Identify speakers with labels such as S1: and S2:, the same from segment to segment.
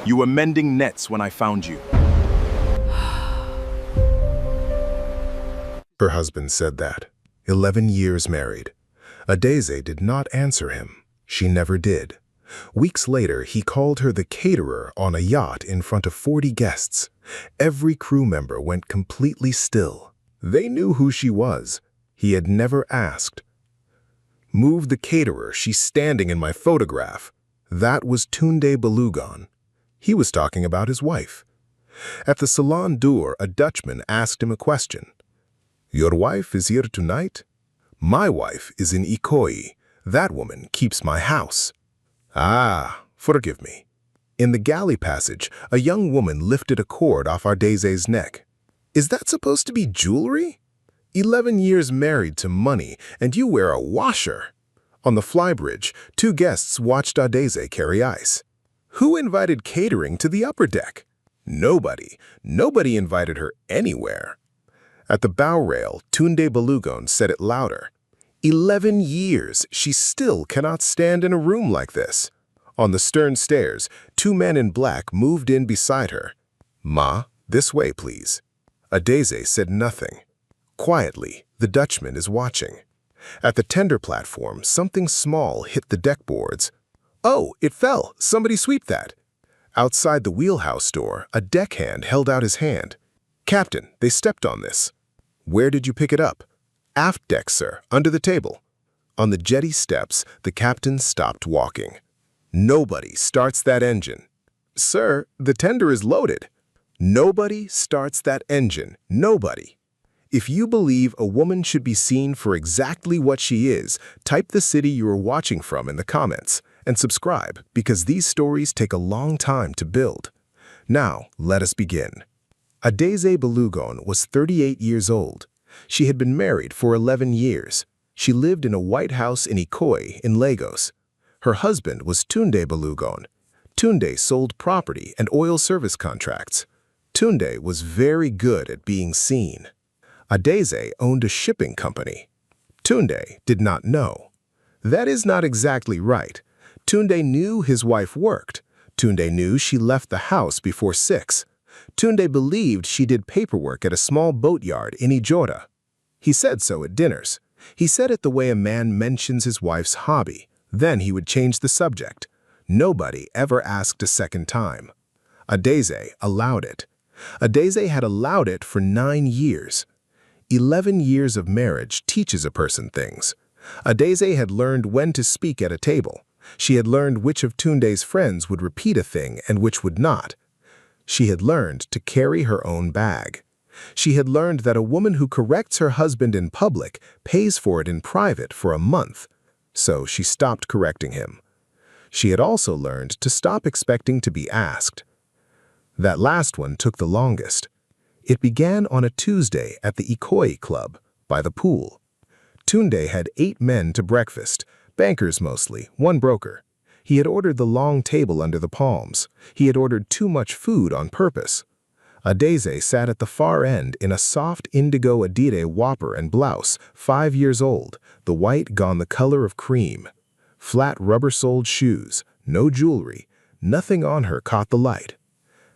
S1: You were mending nets when I found you.
S2: Her husband said that. 11 years married. Adeze did not answer him. She never did. Weeks later, he called her the caterer on a yacht in front of 40 guests. Every crew member went completely still. They knew who she was. He had never asked. "Move the caterer, she's standing in my photograph." That was Tunde Belugon. He was talking about his wife. At the salon door, a Dutchman asked him a question. "Your wife is here tonight?" "My wife is in Ikoyi. That woman keeps my house." "Ah, forgive me." In the galley passage, a young woman lifted a cord off Adeze's neck. "Is that supposed to be jewelry? 11 years married to money, and you wear a washer." On the flybridge, 2 guests watched Adeze carry ice. Who invited catering to the upper deck? Nobody. Nobody invited her anywhere. At the bow rail, Tunde Belugon said it louder. 11 years, she still cannot stand in a room like this. On the stern stairs, 2 men in black moved in beside her. "Ma, this way, please." Adeze said nothing. Quietly, the Dutchman is watching. At the tender platform, something small hit the deck boards. "Oh, it fell. Somebody sweep that." Outside the wheelhouse door, a deckhand held out his hand. "Captain, they stepped on this." "Where did you pick it up?" "Aft deck, sir, under the table." On the jetty steps, the captain stopped walking. "Nobody starts that engine." "Sir, the tender is loaded." "Nobody starts that engine. Nobody." If you believe a woman should be seen for exactly what she is, type the city you are watching from in the comments and subscribe because these stories take a long time to build. Now, let us begin. Adeze Belugon was 38 years old. She had been married for 11 years. She lived in a white house in Ikoyi in Lagos. Her husband was Tunde Belugon. Tunde sold property and oil service contracts. Tunde was very good at being seen. Adeze owned a shipping company. Tunde did not know. That is not exactly right. Tunde knew his wife worked. Tunde knew she left the house before 6. Tunde believed she did paperwork at a small boatyard in Ijota. He said so at dinners. He said it the way a man mentions his wife's hobby. Then he would change the subject. Nobody ever asked a second time. Adeze allowed it. Adeze had allowed it for 9 years. 11 years of marriage teaches a person things. Adeze had learned when to speak at a table. She had learned which of Tunde's friends would repeat a thing and which would not. She had learned to carry her own bag. She had learned that a woman who corrects her husband in public pays for it in private for a month. So she stopped correcting him. She had also learned to stop expecting to be asked. That last one took the longest. It began on a Tuesday at the Ikoyi Club, by the pool. Tunde had 8 men to breakfast, bankers mostly, 1 broker. He had ordered the long table under the palms. He had ordered too much food on purpose. Adeze sat at the far end in a soft indigo Adide whopper and blouse, 5 years old, the white gone the color of cream. Flat rubber-soled shoes, no jewelry, nothing on her caught the light.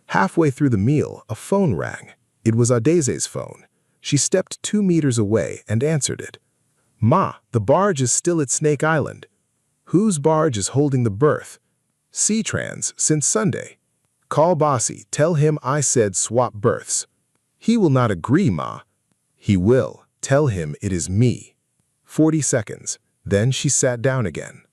S2: Halfway through the meal, a phone rang. It was Adeze's phone. She stepped 2 meters away and answered it. "Ma, the barge is still at Snake Island." "Whose barge is holding the berth?" "Seatrans, since Sunday." "Call Bossy, tell him I said swap berths." "He will not agree, Ma." "He will. Tell him it is me." 40 seconds. Then she sat down again.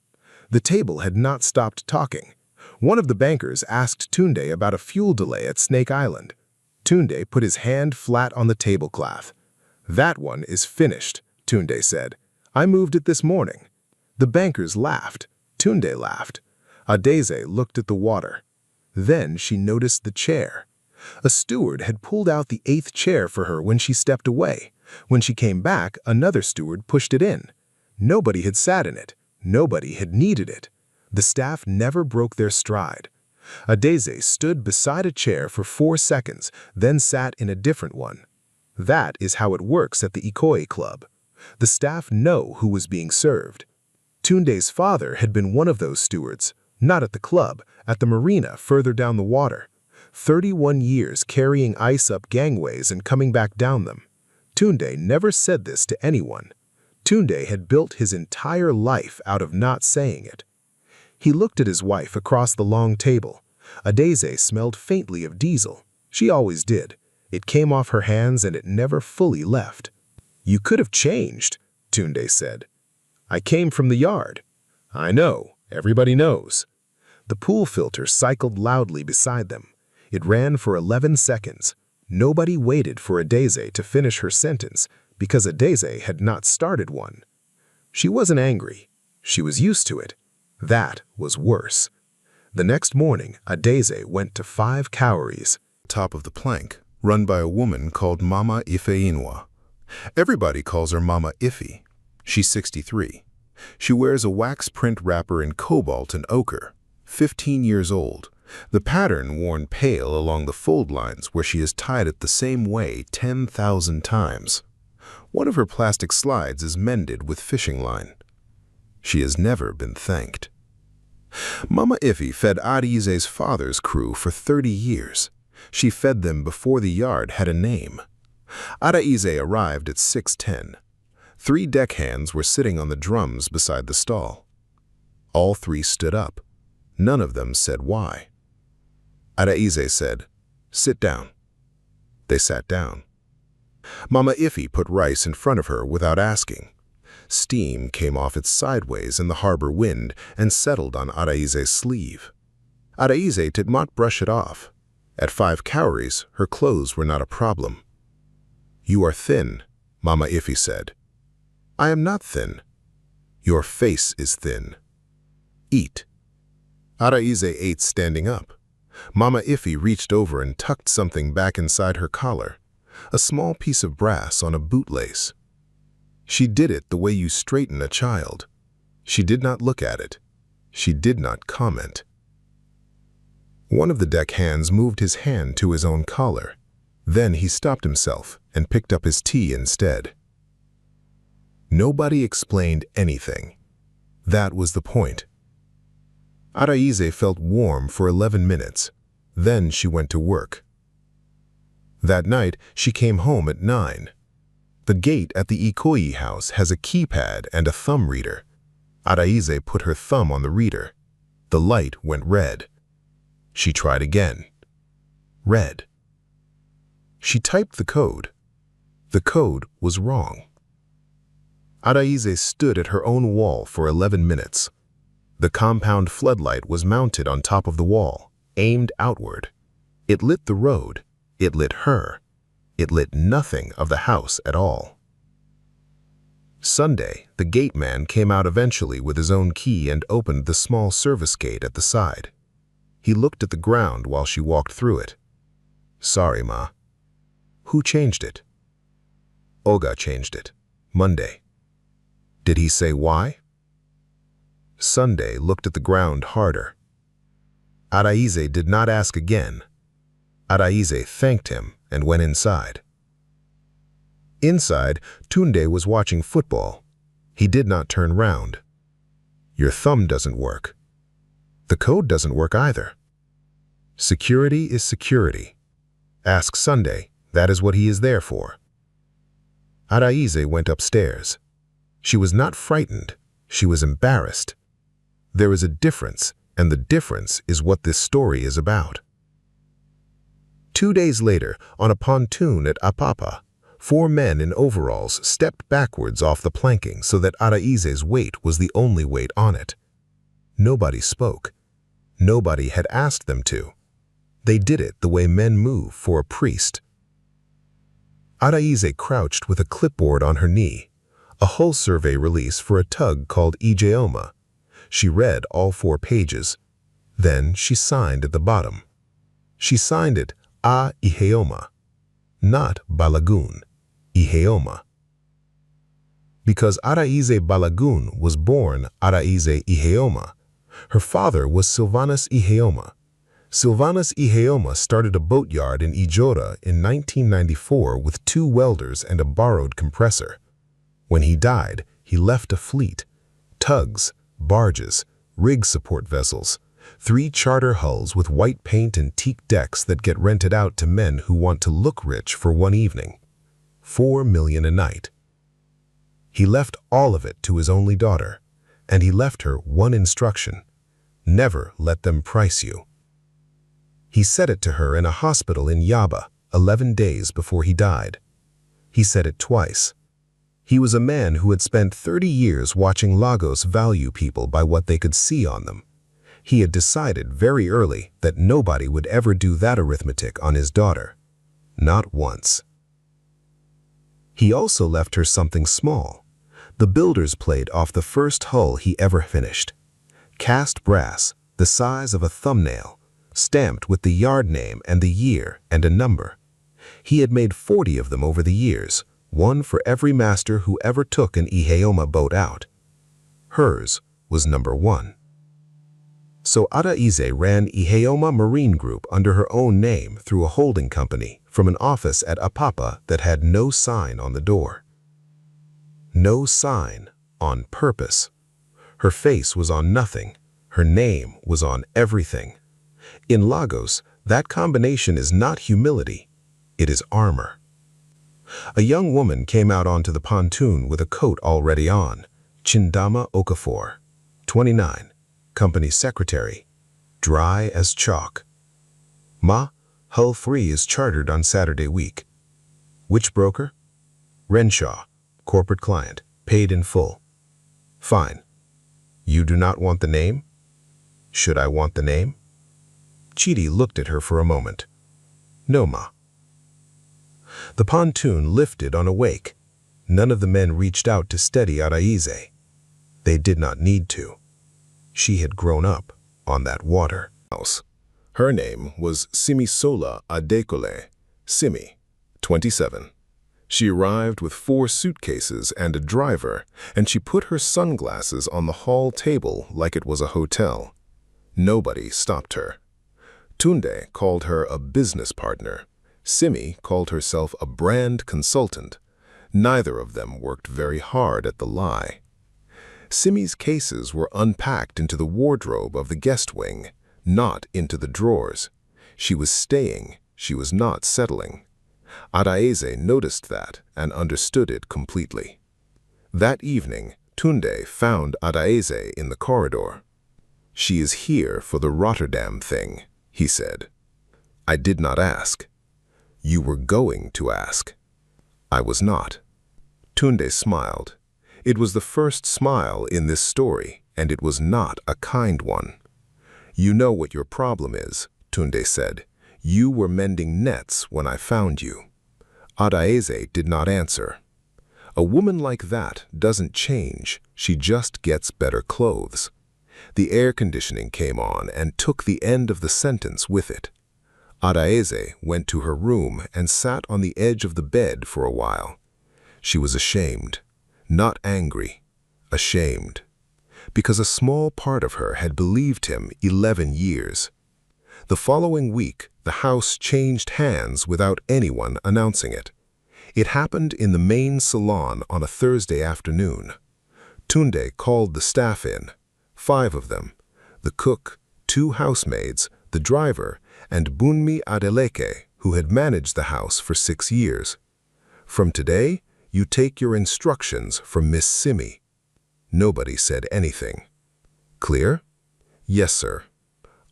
S2: The table had not stopped talking. One of the bankers asked Tunde about a fuel delay at Snake Island. Tunde put his hand flat on the tablecloth. "That one is finished," Tunde said. "I moved it this morning." The bankers laughed. Tunde laughed. Adeze looked at the water. Then she noticed the chair. A steward had pulled out the 8th chair for her when she stepped away. When she came back, another steward pushed it in. Nobody had sat in it. Nobody had needed it. The staff never broke their stride. Adeze stood beside a chair for 4 seconds, then sat in a different one. That is how it works at the Ikoyi Club. The staff know who was being served. Tunde's father had been one of those stewards. Not at the club, at the marina further down the water. 31 years carrying ice up gangways and coming back down them. Tunde never said this to anyone. Tunde had built his entire life out of not saying it. He looked at his wife across the long table. Adeze smelled faintly of diesel. She always did. It came off her hands and it never fully left. "You could have changed," Tunde said. "I came from the yard." "I know. Everybody knows." The pool filter cycled loudly beside them. It ran for 11 seconds. Nobody waited for Adeze to finish her sentence because Adeze had not started one. She wasn't angry. She was used to it. That was worse. The next morning, Adeze went to 5 cowries, top of the plank, run by a woman called Mama Ifeinwa. Everybody calls her Mama Ife. She's 63. She wears a wax print wrapper in cobalt and ochre, 15 years old, the pattern worn pale along the fold lines where she is tied it the same way 10,000 times. One of her plastic slides is mended with fishing line. She has never been thanked. Mama Ife fed Adeze's father's crew for 30 years. She fed them before the yard had a name. Adeze arrived at 6:10. 3 deckhands were sitting on the drums beside the stall. All 3 stood up. None of them said why. Adeze said, "Sit down." They sat down. Mama Ife put rice in front of her without asking. Steam came off it sideways in the harbor wind and settled on Adeze's sleeve. Adeze did not brush it off. At 5 cowries, her clothes were not a problem. "You are thin," Mama Ife said. "I am not thin." "Your face is thin. Eat." Adeze ate standing up. Mama Ife reached over and tucked something back inside her collar, a small piece of brass on a bootlace. She did it the way you straighten a child. She did not look at it. She did not comment. One of the deckhands moved his hand to his own collar. Then he stopped himself and picked up his tea instead. Nobody explained anything. That was the point. Adeze felt warm for 11 minutes. Then she went to work. That night, she came home at 9. The gate at the Ikoyi house has a keypad and a thumb reader. Adeze put her thumb on the reader. The light went red. She tried again. Red. She typed the code. The code was wrong. Adeze stood at her own wall for 11 minutes. The compound floodlight was mounted on top of the wall, aimed outward. It lit the road. It lit her. It lit nothing of the house at all. Sunday, the gate man came out eventually with his own key and opened the small service gate at the side. He looked at the ground while she walked through it. "Sorry, Ma." "Who changed it?" "Oga changed it. Monday." "Did he say why?" Sunday looked at the ground harder. Adeze did not ask again. Adeze thanked him and went inside. Inside, Tunde was watching football. He did not turn round. "Your thumb doesn't work." "The code doesn't work either." Security is security. Ask Sunday, that is what he is there for. Adeze went upstairs. She was not frightened. She was embarrassed. There is a difference, and the difference is what this story is about. 2 days later, on a pontoon at Apapa, 4 men in overalls stepped backwards off the planking so that Adeze's weight was the only weight on it. Nobody spoke. Nobody had asked them to. They did it the way men move for a priest. Adeze crouched with a clipboard on her knee, a hull survey release for a tug called Ijeoma. She read all 4 pages. Then she signed at the bottom. She signed it A Ijeoma, not Balagoon, Ijeoma. Because Adeze Balagoon was born Adeze Ijeoma, her father was Silvanus Ijeoma. Silvanus Ijeoma started a boatyard in Ijora in 1994 with 2 welders and a borrowed compressor. When he died, he left a fleet, tugs, barges, rig support vessels, 3 charter hulls with white paint and teak decks that get rented out to men who want to look rich for one evening. $4 million a night. He left all of it to his only daughter, and he left her one instruction: never let them price you. He said it to her in a hospital in Yaba 11 days before he died. He said it twice. He was a man who had spent 30 years watching Lagos value people by what they could see on them. He had decided very early that nobody would ever do that arithmetic on his daughter. Not once. He also left her something small. The builder's plate off the first hull he ever finished. Cast brass, the size of a thumbnail, stamped with the yard name and the year and a number. He had made 40 of them over the years, one for every master who ever took an Iheoma boat out. Hers was number 1. So Adaize ran Iheoma Marine Group under her own name through a holding company from an office at Apapa that had no sign on the door. No sign, on purpose. Her face was on nothing. Her name was on everything. In Lagos, that combination is not humility. It is armor. A young woman came out onto the pontoon with a coat already on. Chindama Okafor, 29, company secretary, dry as chalk. Ma, hull 3 is chartered on Saturday week. Which broker? Renshaw, corporate client, paid in full. Fine. You do not want the name? Should I want the name? Chidi looked at her for a moment. No, Ma. The pontoon lifted on a wake. None of the men reached out to steady Adaize. They did not need to. She had grown up on that water.
S1: Her name was Simisola Adekole, Simi, 27. She arrived with 4 suitcases and a driver, and she put her sunglasses on the hall table like it was a hotel. Nobody stopped her. Tunde called her a business partner. Simi called herself a brand consultant. Neither of them worked very hard at the lie. Simi's cases were unpacked into the wardrobe of the guest wing, not into the drawers. She was staying, she was not settling. Adaize noticed that and understood it completely. That evening, Tunde found Adaize in the corridor. "She is here for the Rotterdam thing," he said. "I did not ask. You were going to ask." "I was not." Tunde smiled. It was the first smile in this story, and it was not a kind one. "You know what your problem is," Tunde said. "You were mending nets when I found you." Adaize did not answer. A woman like that doesn't change, she just gets better clothes. The air conditioning came on and took the end of the sentence with it. Adaize went to her room and sat on the edge of the bed for a while. She was ashamed, not angry, ashamed, because a small part of her had believed him 11 years. The following week, the house changed hands without anyone announcing it. It happened in the main salon on a Thursday afternoon. Tunde called the staff in, 5 of them, the cook, 2 housemaids, the driver, and Bunmi Adeleke, who had managed the house for 6 years. "From today, you take your instructions from Miss Simi." Nobody said anything. "Clear?" "Yes, sir."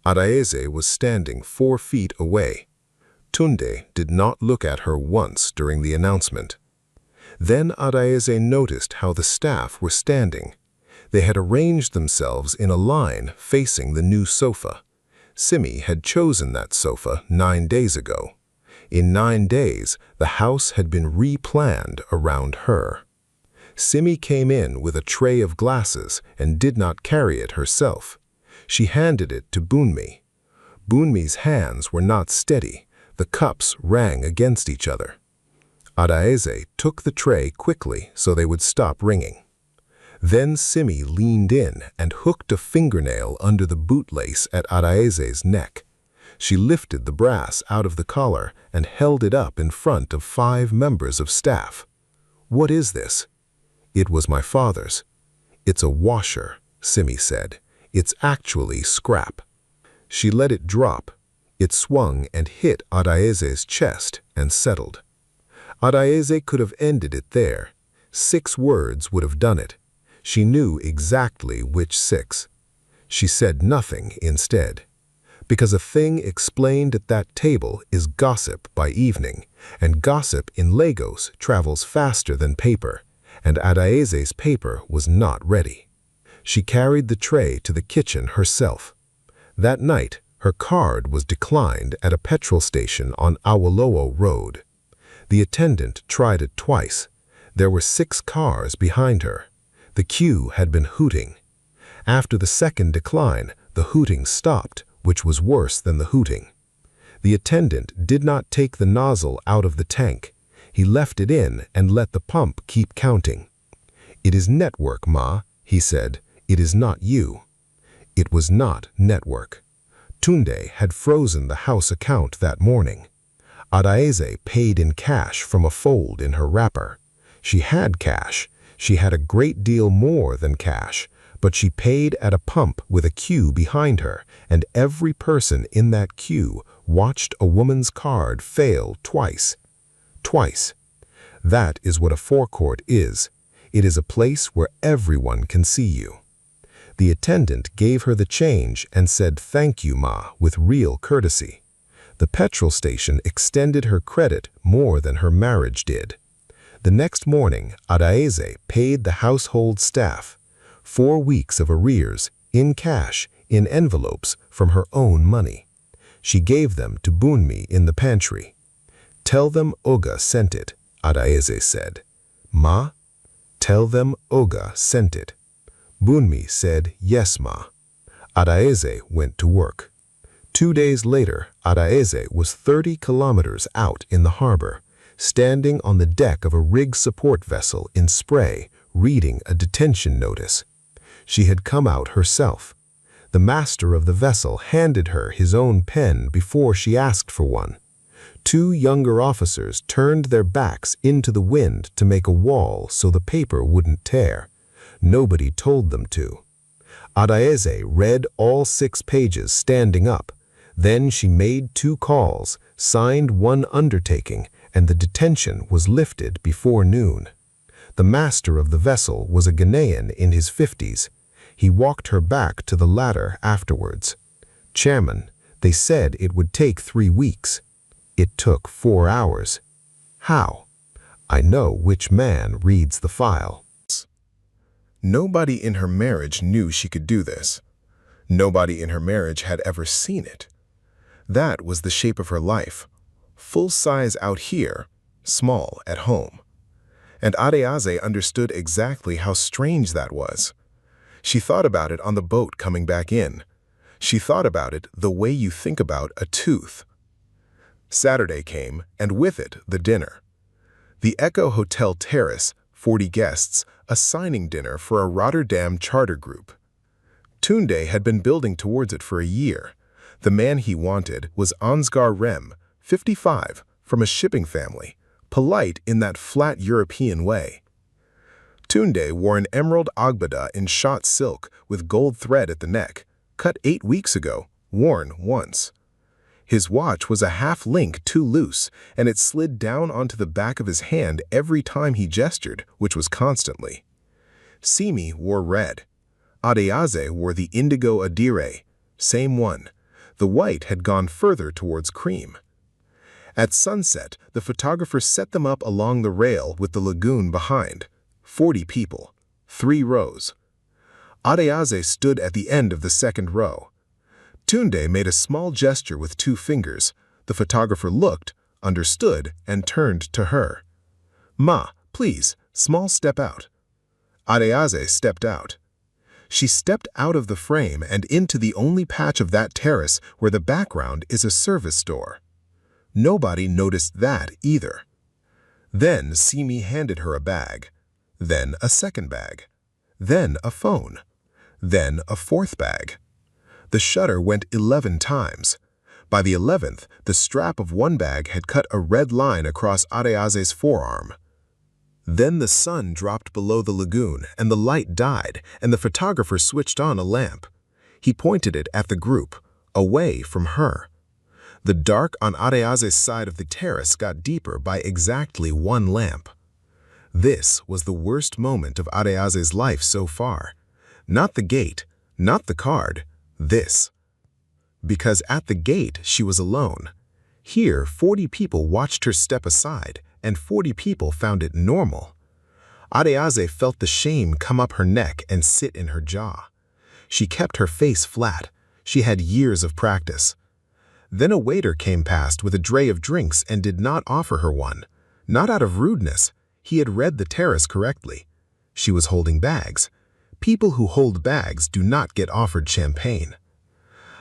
S1: Adaize was standing 4 feet away. Tunde did not look at her once during the announcement. Then Adaize noticed how the staff were standing. They had arranged themselves in a line facing the new sofa. Simi had chosen that sofa 9 days ago. In 9 days, the house had been replanned around her. Simi came in with a tray of glasses and did not carry it herself. She handed it to Bunmi. Bunmi's hands were not steady. The cups rang against each other. Adaize took the tray quickly so they would stop ringing. Then Simi leaned in and hooked a fingernail under the bootlace at Adaize's neck. She lifted the brass out of the collar and held it up in front of 5 members of staff. "What is this?" "It was my father's." "It's a washer," Simi said. "It's actually scrap." She let it drop. It swung and hit Adaeze's chest and settled. Adaeze could have ended it there. 6 words would have done it. She knew exactly which 6. She said nothing instead. Because a thing explained at that table is gossip by evening, and gossip in Lagos travels faster than paper, and Adaeze's paper was not ready. She carried the tray to the kitchen herself. That night, her card was declined at a petrol station on Awolowo Road. The attendant tried it twice. There were 6 cars behind her. The queue had been hooting. After the second decline, the hooting stopped, which was worse than the hooting. The attendant did not take the nozzle out of the tank. He left it in and let the pump keep counting. "It is network, Ma," he said. "It is not you." It was not network. Tunde had frozen the house account that morning. Adaeze paid in cash from a fold in her wrapper. She had cash. She had a great deal more than cash, but she paid at a pump with a queue behind her, and every person in that queue watched a woman's card fail twice. Twice. That is what a forecourt is. It is a place where everyone can see you. The attendant gave her the change and said "Thank you, Ma," with real courtesy. The petrol station extended her credit more than her marriage did. The next morning, Adaeze paid the household staff 4 weeks of arrears, in cash, in envelopes, from her own money. She gave them to Bunmi in the pantry. "Tell them Oga sent it," Adaeze said. "Ma, tell them Oga sent it." Bunmi said, "Yes, Ma." Adaeze went to work. 2 days later, Adaeze was 30 kilometers out in the harbor, standing on the deck of a rig support vessel in Spray, reading a detention notice. She had come out herself. The master of the vessel handed her his own pen before she asked for one. 2 younger officers turned their backs into the wind to make a wall so the paper wouldn't tear. Nobody told them to. Adaeze read all 6 pages standing up. Then she made 2 calls, signed 1 undertaking, and the detention was lifted before noon. The master of the vessel was a Ghanaian in his 50s. He walked her back to the ladder afterwards. "Chairman, they said it would take 3 weeks. It took 4 hours. How? I know which man reads the file." Nobody in her marriage knew she could do this. Nobody in her marriage had ever seen it. That was the shape of her life. Full size out here, small at home. And Adaeze understood exactly how strange that was. She thought about it on the boat coming back in. She thought about it the way you think about a tooth. Saturday came, and with it, the dinner. The Echo Hotel Terrace, 40 guests, a signing dinner for a Rotterdam charter group. Tunde had been building towards it for a year. The man he wanted was Ansgar Rem, 55, from a shipping family, polite in that flat European way. Tunde wore an emerald agbada in shot silk with gold thread at the neck, cut 8 weeks ago, worn once. His watch was a half-link too loose, and it slid down onto the back of his hand every time he gestured, which was constantly. Simi wore red. Adaeze wore the indigo adire, same one. The white had gone further towards cream. At sunset, the photographer set them up along the rail with the lagoon behind. 40 people, 3 rows. Adaeze stood at the end of the second row. Tunde made a small gesture with 2 fingers. The photographer looked, understood, and turned to her. "Ma, please, small step out." Adaeze stepped out. She stepped out of the frame and into the only patch of that terrace where the background is a service store. Nobody noticed that either. Then Simi handed her a bag. Then a second bag. Then a phone. Then a 4th bag. The shutter went 11 times. By the 11th, the strap of one bag had cut a red line across Adaeze's forearm. Then the sun dropped below the lagoon, and the light died, and the photographer switched on a lamp. He pointed it at the group.
S2: away from her. The dark on Adeaze's side of the terrace got deeper by exactly one lamp. This was the worst moment of Adeaze's life so far. Not the gate, not the card, this. Because at the gate she was alone. Here 40 people watched her step aside, and 40 people found it normal. Adeaze felt the shame come up her neck and sit in her jaw. She kept her face flat. She had years of practice. Then a waiter came past with a tray of drinks and did not offer her one. Not out of rudeness. He had read the terrace correctly. She was holding bags. People who hold bags do not get offered champagne.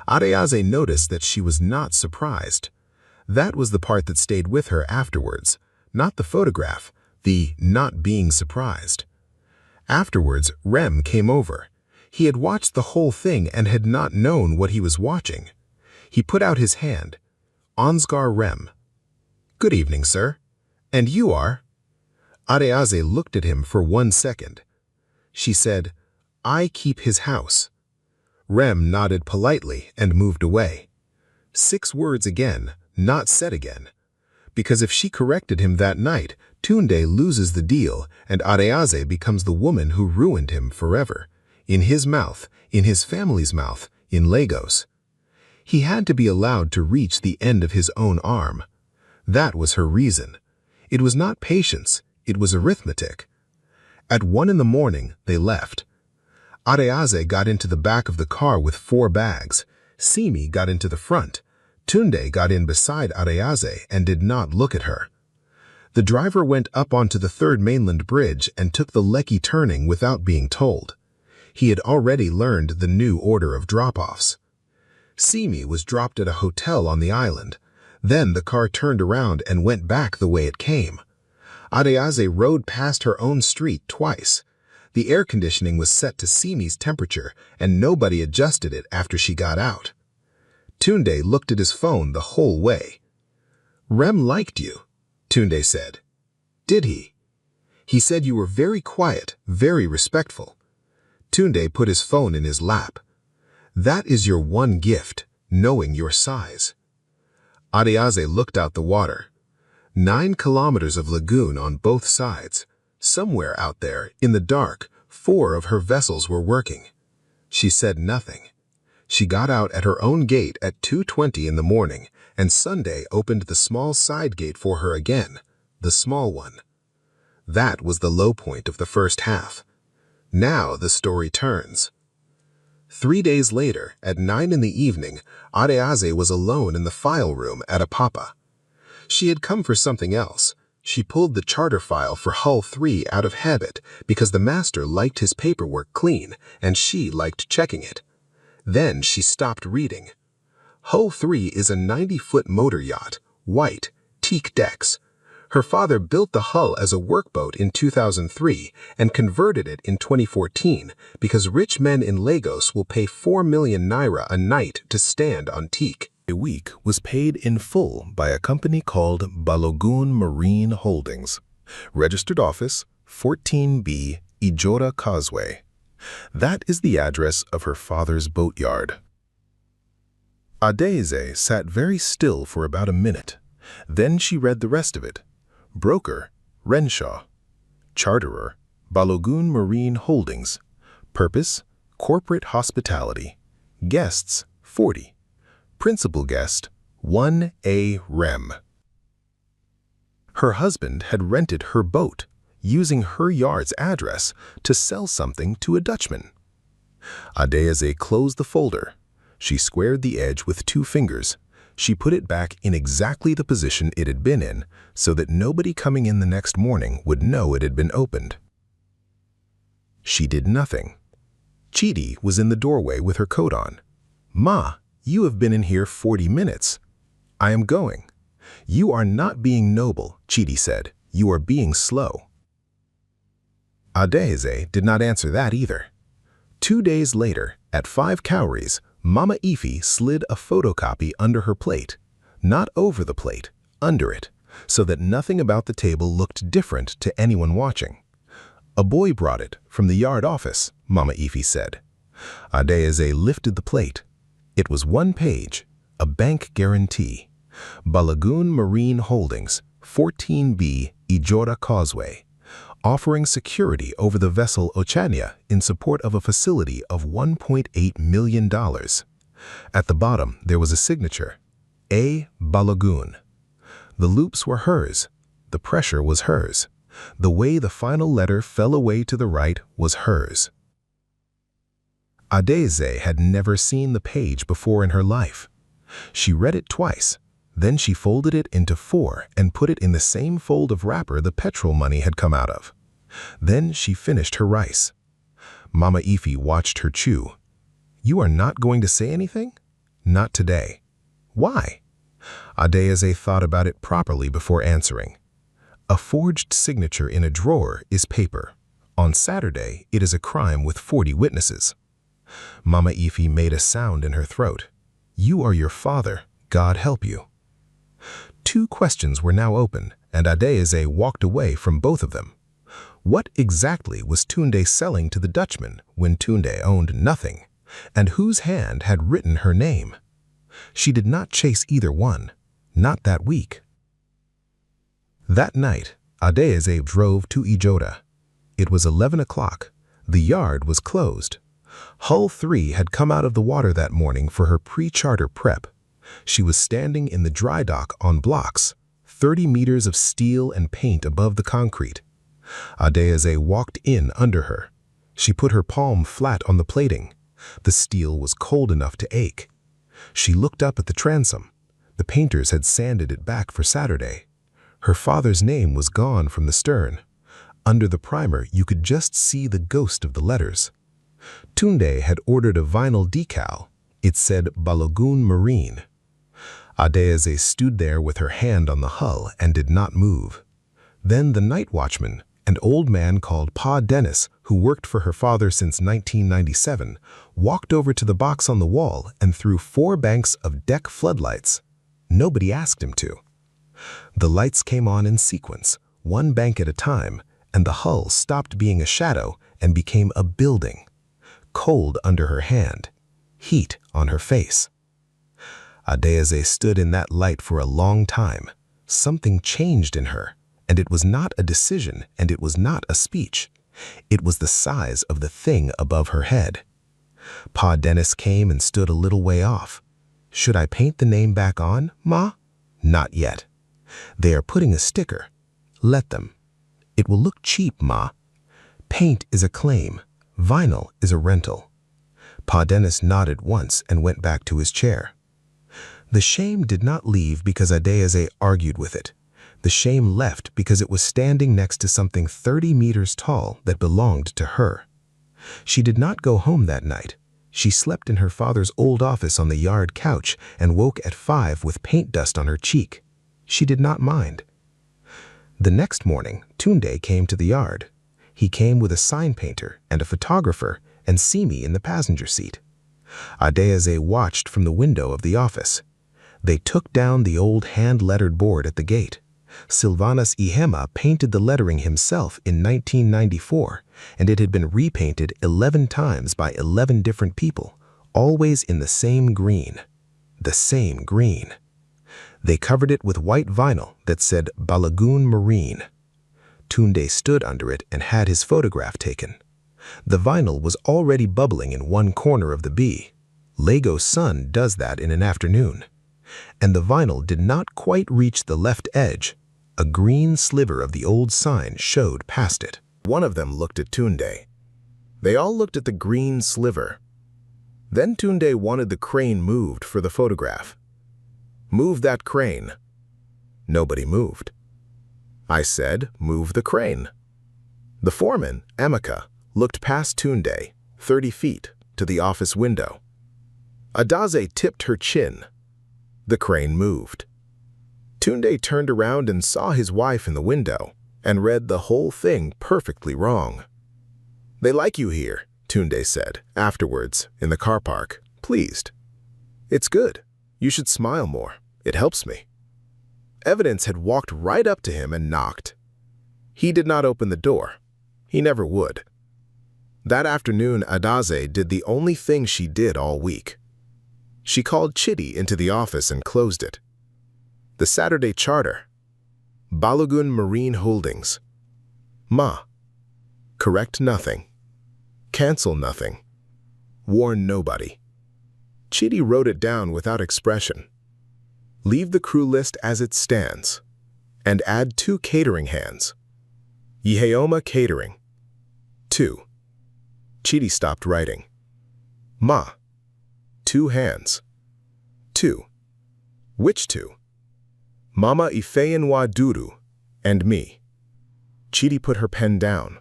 S2: Adeaze noticed that she was not surprised. That was the part that stayed with her afterwards, not the photograph, the not being surprised. Afterwards, Rem came over. He had watched the whole thing and had not known what he was watching. He put out his hand. Ansgar Rem. "Good evening, sir. And you are?" Adeaze looked at him for 1 second. She said, "I keep his house." Rem nodded politely and moved away. 6 words again, not said again. Because if she corrected him that night, Tunde loses the deal and Adeaze becomes the woman who ruined him forever. In his mouth, in his family's mouth, in Lagos. He had to be allowed to reach the end of his own arm. That was her reason. It was not patience, it was arithmetic. At 1 in the morning, they left. Adeaze got into the back of the car with 4 bags. Simi got into the front. Tunde got in beside Adeaze and did not look at her. The driver went up onto the 3rd mainland bridge and took the Lekki turning without being told. He had already learned the new order of drop-offs. Simi was dropped at a hotel on the island. Then the car turned around and went back the way it came. Adeaze rode past her own street twice. The air conditioning was set to Simi's temperature, and nobody adjusted it after she got out. Tunde looked at his phone the whole way. "Rem liked you," Tunde said. "Did he?" "He said you were very quiet, very respectful." Tunde put his phone in his lap. "That is your one gift, knowing your size." Adeaze looked out the water. 9 kilometers of lagoon on both sides. Somewhere out there, in the dark, 4 of her vessels were working. She said nothing. She got out at her own gate at 2:20 in the morning, and Sunday opened the small side gate for her again, the small one. That was the low point of the first half. Now the story turns. 3 days later, at 9 in the evening, Adeaze was alone in the file room at Apapa. She had come for something else. She pulled the charter file for Hull 3 out of habit because the master liked his paperwork clean and she liked checking it. Then she stopped reading. Hull 3 is a 90-foot motor yacht, white, teak decks. Her father built the hull as a workboat in 2003 and converted it in 2014 because rich men in Lagos will pay 4 million naira a night to stand on teak. A week was paid in full by a company called Balogun Marine Holdings. Registered office, 14B Ijora Causeway. That is the address of her father's boatyard. Adeaze sat very still for about a minute. Then she read the rest of it. Broker, Renshaw. Charterer, Balogun Marine Holdings. Purpose, corporate hospitality. Guests, 40. Principal guest, 1A Rem. Her husband had rented her boat, using her yard's address to sell something to a Dutchman. Adeaze closed the folder. She squared the edge with 2 fingers. She put it back in exactly the position it had been in, so that nobody coming in the next morning would know it had been opened. She did nothing. Chidi was in the doorway with her coat on. "Ma, you have been in here 40 minutes. I am going." "You are not being noble," Chidi said. "You are being slow." Adeaze did not answer that either. 2 days later, at 5 cowries, Mama Ifi slid a photocopy under her plate. Not over the plate, under it, so that nothing about the table looked different to anyone watching. "A boy brought it from the yard office," Mama Ifi said. Adeaze lifted the plate. It was one page, a bank guarantee. Balagoon Marine Holdings, 14B Ijora Causeway, offering security over the vessel Oceania in support of a facility of $1.8 million. At the bottom, there was a signature, A. Balagoon. The loops were hers. The pressure was hers. The way the final letter fell away to the right was hers. Adeze had never seen the page before in her life. She read it twice. Then she folded it into 4 and put it in the same fold of wrapper the petrol money had come out of. Then she finished her rice. Mama Ify watched her chew. "You are not going to say anything?" "Not today." "Why?" Adeze thought about it properly before answering. A forged signature in a drawer is paper. On Saturday, it is a crime with 40 witnesses. Mama Ify made a sound in her throat. "You are your father. God help you." 2 questions were now open, and Adeze walked away from both of them. What exactly was Tunde selling to the Dutchman when Tunde owned nothing? And whose hand had written her name? She did not chase either one, not that week. That night, Adeze drove to Ijora. It was 11 o'clock. The yard was closed. Hull 3 had come out of the water that morning for her pre-charter prep. She was standing in the dry dock on blocks, 30 meters of steel and paint above the concrete. Adeze walked in under her. She put her palm flat on the plating. The steel was cold enough to ache. She looked up at the transom. The painters had sanded it back for Saturday. Her father's name was gone from the stern. Under the primer, you could just see the ghost of the letters. Tunde had ordered a vinyl decal. It said Balagoon Marine. Adeze stood there with her hand on the hull and did not move. Then the night watchman, an old man called Pa Dennis, who worked for her father since 1997, walked over to the box on the wall and threw 4 banks of deck floodlights. Nobody asked him to. The lights came on in sequence, 1 bank at a time, and the hull stopped being a shadow and became a building. Cold under her hand, heat on her face. Adeze stood in that light for a long time. Something changed in her, and it was not a decision and it was not a speech. It was the size of the thing above her head. Pa Dennis came and stood a little way off. "Should I paint the name back on, Ma?" "Not yet. They are putting a sticker. Let them. It will look cheap, Ma. Paint is a claim. Vinyl is a rental." Pa Dennis nodded once and went back to his chair. The shame did not leave because Adeze argued with it. The shame left because it was standing next to something 30 meters tall that belonged to her. She did not go home that night. She slept in her father's old office on the yard couch and woke at 5 with paint dust on her cheek. She did not mind. The next morning, Tunde came to the yard. He came with a sign painter and a photographer and Simi in the passenger seat. Adeze watched from the window of the office. They took down the old hand-lettered board at the gate. Silvanus Ihema painted the lettering himself in 1994, and it had been repainted 11 times by 11 different people, always in the same green. The same green. They covered it with white vinyl that said Balagoon Marine. Tunde stood under it and had his photograph taken. The vinyl was already bubbling in one corner of the B. Lego Sun does that in an afternoon. And the vinyl did not quite reach the left edge. A green sliver of the old sign showed past it.
S1: One of them looked at Tunde. They all looked at the green sliver. Then Tunde wanted the crane moved for the photograph. "Move that crane." Nobody moved. I said, "Move the crane." The foreman, Emeka, looked past Tunde, 30 feet, to the office window. Adeze tipped her chin. The crane moved. Tunde turned around and saw his wife in the window and read the whole thing perfectly wrong. "They like you here," Tunde said, afterwards, in the car park, pleased. "It's good. You should smile more. It helps me." Evidence had walked right up to him and knocked. He did not open the door. He never would. That afternoon, Adeze did the only thing she did all week.
S2: She called Chitty into the office and closed it. The Saturday Charter. Balogun Marine Holdings. Ma. Correct nothing. Cancel nothing. Warn nobody. Chitty wrote it down without expression. Leave the crew list as it stands. And add 2 catering hands. Iheoma Catering. 2. Chitty stopped writing. Ma. 2 hands. 2. Which 2? Mama Ifeanwa Duru and me. Chitty put her pen down.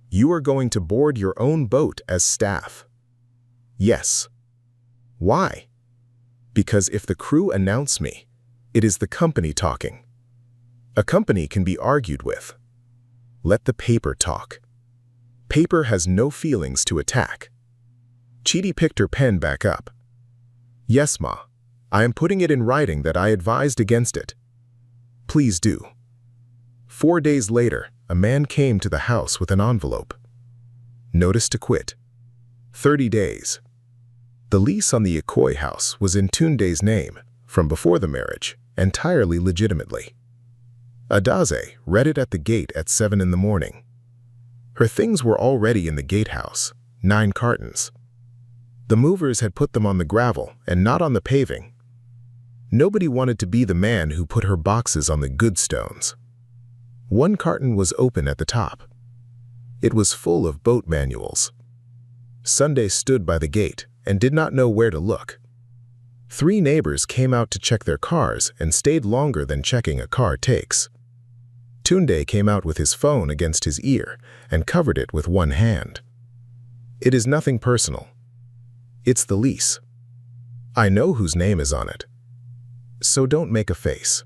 S2: You are going to board your own boat as staff. Yes. Why? Because if the crew announce me, it is the company talking. A company can be argued with. Let the paper talk. Paper has no feelings to attack. Chitty picked her pen back up. Yes, Ma. I am putting it in writing that I advised against it. Please do. 4 days later, a man came to the house with an envelope. Notice to quit. 30 days. The lease on the Ikoi house was in Tunde's name, from before the marriage, entirely legitimately. Adaze read it at the gate at 7 in the morning. Her things were already in the gatehouse, 9 cartons. The movers had put them on the gravel and not on the paving. Nobody wanted to be the man who put her boxes on the good stones. 1 carton was open at the top. It was full of boat manuals. Sunday stood by the gate and did not know where to look. 3 neighbors came out to check their cars and stayed longer than checking a car takes. Tunde came out with his phone against his ear and covered it with 1 hand. It is nothing personal. It's the lease. I know whose name is on it. So don't make a face.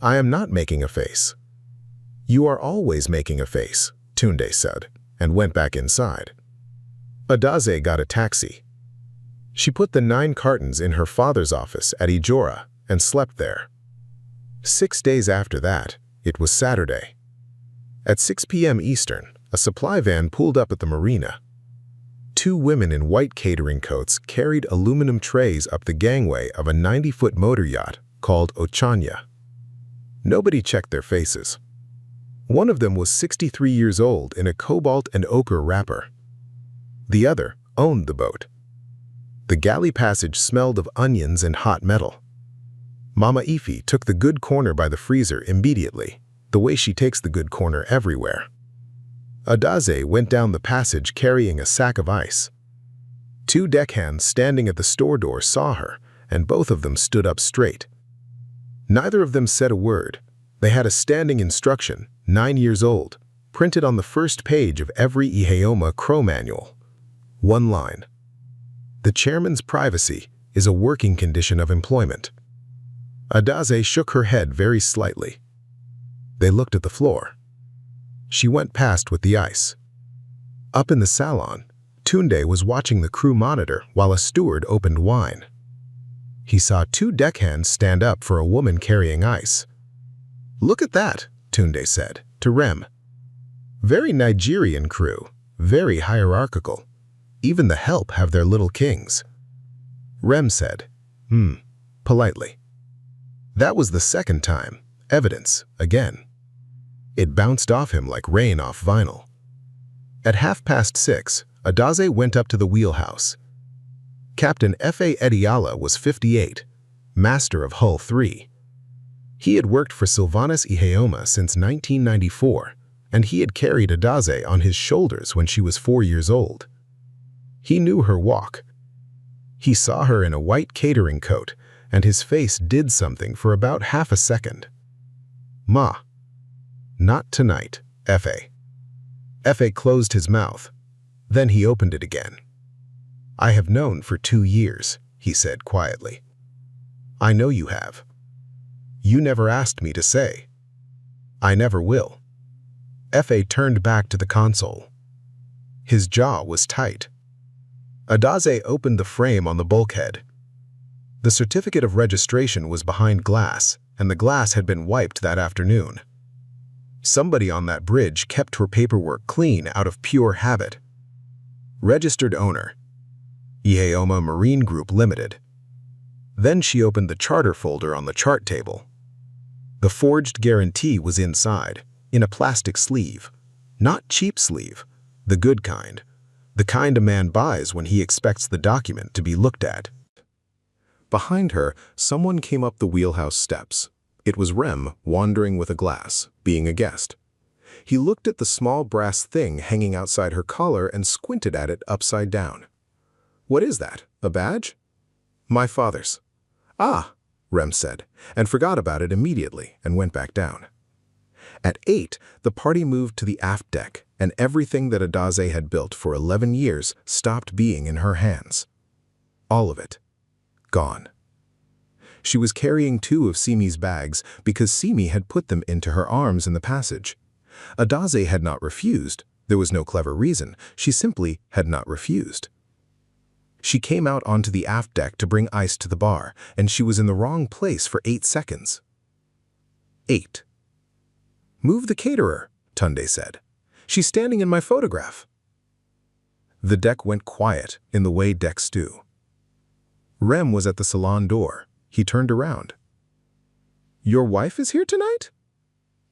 S2: I am not making a face. You are always making a face, Tunde said, and went back inside. Adaze got a taxi. She put the 9 cartons in her father's office at Ijora and slept there. 6 days after that, it was Saturday. At 6 p.m. Eastern, a supply van pulled up at the marina. 2 women in white catering coats carried aluminum trays up the gangway of a 90-foot motor yacht called Ochanya. Nobody checked their faces. One of them was 63 years old in a cobalt and ochre wrapper. The other owned the boat. The galley passage smelled of onions and hot metal. Mama Ifi took the good corner by the freezer immediately, the way she takes the good corner everywhere. Adaze went down the passage carrying a sack of ice. 2 deckhands standing at the store door saw her, and both of them stood up straight. Neither of them said a word. They had a standing instruction, 9 years old, printed on the first page of every Iheoma Crow manual. 1 line. The chairman's privacy is a working condition of employment. Adaze shook her head very slightly. They looked at the floor. She went past with the ice. Up in the salon, Tunde was watching the crew monitor while a steward opened wine. He saw 2 deckhands stand up for a woman carrying ice. Look at that, Tunde said, to Rem. Very Nigerian crew, very hierarchical. Even the help have their little kings. Rem said, politely. That was the 2nd time, evidence, again. It bounced off him like rain off vinyl. At 6:30, Adaze went up to the wheelhouse. Captain F.A. Ediala was 58, master of Hull 3. He had worked for Sylvanus Iheoma since 1994, and he had carried Adaze on his shoulders when she was 4 years old. He knew her walk. He saw her in a white catering coat, and his face did something for about half a second. Ma. Not tonight, F.A. F.A. closed his mouth. Then he opened it again. I have known for 2 years, he said quietly. I know you have. You never asked me to say. I never will. F.A. turned back to the console. His jaw was tight. Adaze opened the frame on the bulkhead. The certificate of registration was behind glass, and the glass had been wiped that afternoon. Somebody on that bridge kept her paperwork clean out of pure habit. Registered owner. Iheoma Marine Group Limited. Then she opened the charter folder on the chart table. The forged guarantee was inside, in a plastic sleeve. Not cheap sleeve, the good kind. The kind a man buys when he expects the document to be looked at. Behind her, someone came up the wheelhouse steps. It was Rem, wandering with a glass, being a guest. He looked at the small brass thing hanging outside her collar and squinted at it upside down. "What is that, a badge?" "My father's." "Ah," Rem said, and forgot about it immediately and went back down. At 8, the party moved to the aft deck, and everything that Adaze had built for 11 years stopped being in her hands. All of it. Gone. She was carrying 2 of Simi's bags because Simi had put them into her arms in the passage. Adaze had not refused. There was no clever reason. She simply had not refused. She came out onto the aft deck to bring ice to the bar, and she was in the wrong place for 8 seconds. 8. "Move the caterer," Tunde said. "She's standing in my photograph." The deck went quiet in the way decks do. Rem was at the salon door. He turned around. "Your wife is here tonight?"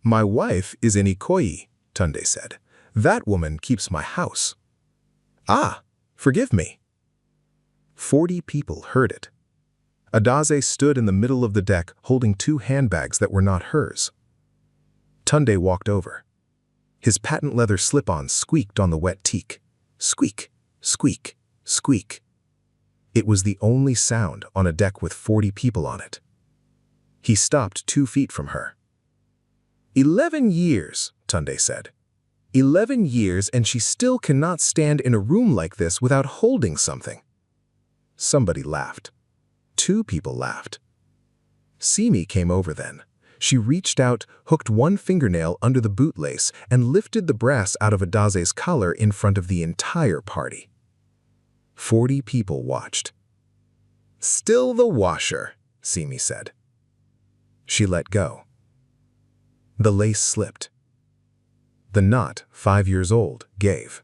S2: "My wife is in Ikoyi," Tunde said. "That woman keeps my house." "Ah, forgive me." 40 people heard it. Adaze stood in the middle of the deck holding 2 handbags that were not hers. Tunde walked over. His patent leather slip-on squeaked on the wet teak. Squeak, squeak, squeak. It was the only sound on a deck with 40 people on it. He stopped 2 feet from her. 11 years, Tunde said. 11 years, and she still cannot stand in a room like this without holding something. Somebody laughed. 2 people laughed. Simi came over then. She reached out, hooked one fingernail under the bootlace, and lifted the brass out of Adaze's collar in front of the entire party. 40 people watched. "Still the washer," Simi said. She let go. The lace slipped. The knot, 5 years old, gave.